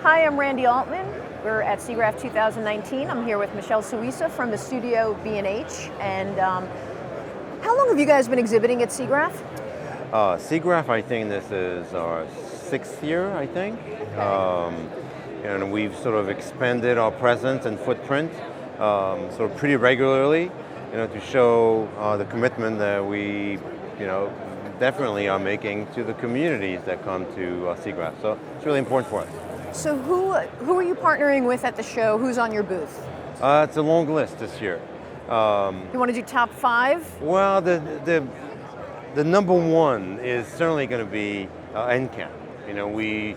Hi, I'm Randy Altman. We're at Siggraph 2019. I'm here with Michel Suissa from the studio B&H. And how long have you guys been exhibiting at Siggraph? Siggraph, I think this is our 6th year, I think. And we've sort of expanded our presence and footprint sort of pretty regularly, to show the commitment that we, definitely are making to the communities that come to Siggraph. So it's really important for us. So who are you partnering with at the show? Who's on your booth? It's a long list this year. You want to do top 5? Well, the number one is certainly going to be Ncam. We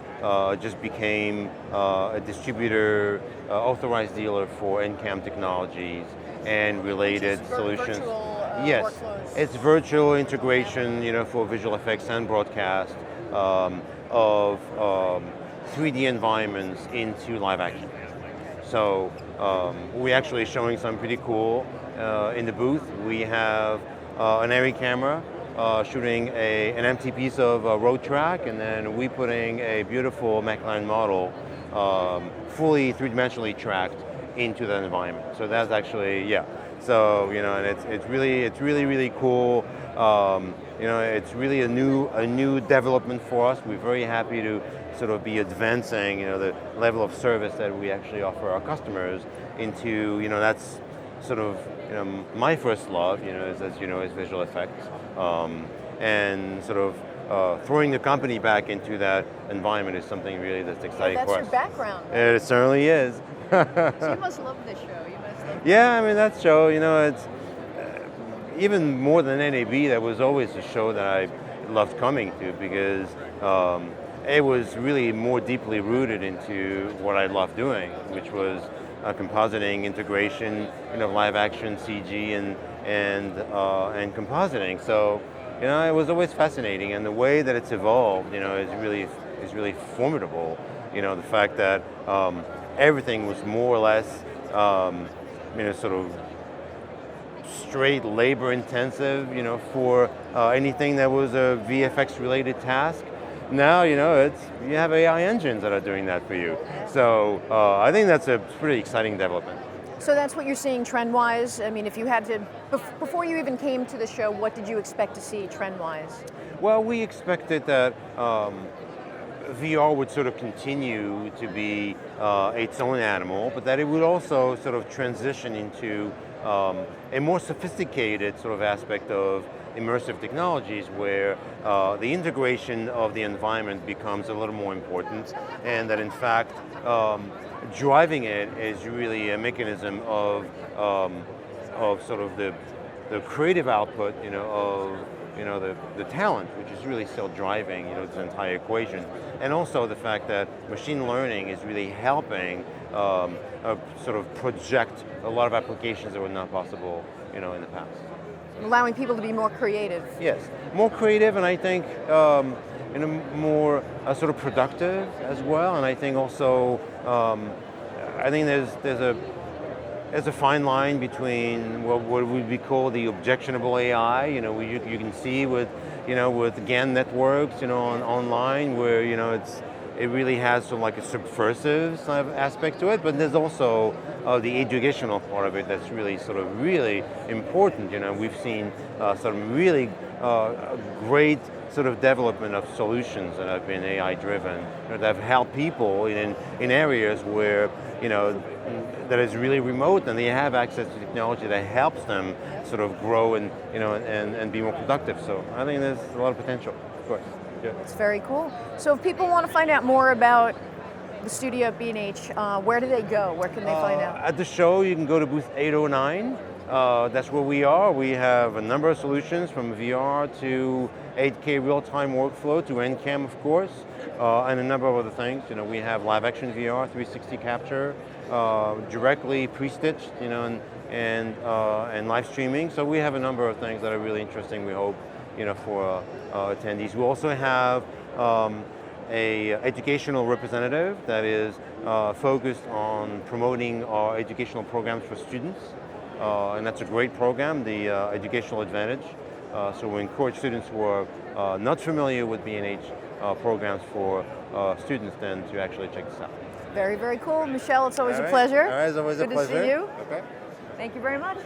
just became a distributor, authorized dealer for Ncam technologies and related solutions. Yes, workflows. it's virtual integration, for visual effects and broadcast of 3D environments into live action. So we're actually showing some pretty cool in the booth. We have an ARRI camera shooting an empty piece of road track, and then we putting a beautiful McLaren model fully three-dimensionally tracked into that environment. So that's actually, yeah. So and it's really cool. It's really a new development for us. We're very happy to sort of be advancing, the level of service that we actually offer our customers into, that's sort of, my first love, is visual effects, and sort of throwing the company back into that environment is something really that's exciting for us. That's your background. Right? It certainly is. So you must love this show. Yeah, I mean, that show, it's even more than NAB, that was always a show that I loved coming to because it was really more deeply rooted into what I loved doing, which was compositing, integration, live action, CG, and compositing. So, it was always fascinating, and the way that it's evolved, is really formidable. The fact that everything was more or less, sort of straight labor intensive, for anything that was a VFX related task. Now, you have AI engines that are doing that for you. So I think that's a pretty exciting development. So that's what you're seeing trend-wise? I mean, if you had to, before you even came to the show, what did you expect to see trend-wise? Well, we expected that VR would sort of continue to be its own animal, but that it would also sort of transition into a more sophisticated sort of aspect of immersive technologies where the integration of the environment becomes a little more important, and that in fact driving it is really a mechanism of sort of the creative output, of the talent, which is really still driving, this entire equation. And also the fact that machine learning is really helping sort of project a lot of applications that were not possible, in the past. Allowing people to be more creative. Yes, more creative, and I think more sort of productive as well. And I think also, I think there's a fine line between what would be called the objectionable AI. You can see with GAN networks, online where it really has sort of like a subversive sort of aspect to it. But there's also the educational part of it that's really important. We've seen some really great sort of development of solutions that have been AI driven, that have helped people in areas where that is really remote, and they have access to technology that helps them sort of grow and and be more productive. So I think there's a lot of potential, of course. Yeah. It's very cool. So if people want to find out more about the studio at B&H, where do they go? Where can they find out? At the show, you can go to booth 809. That's where we are. We have a number of solutions from VR to 8K real-time workflow to Ncam, of course, and a number of other things. We have live action VR, 360 capture, directly pre-stitched, and live streaming. So we have a number of things that are really interesting, we hope, for attendees. We also have a educational representative that is focused on promoting our educational programs for students. And that's a great program, the Educational Advantage. So we encourage students who are not familiar with B&H programs for students then to actually check this out. Very, very cool. Michel, it's always All a right. pleasure. All right, it's always Good a pleasure. to see you. Okay. Thank you very much.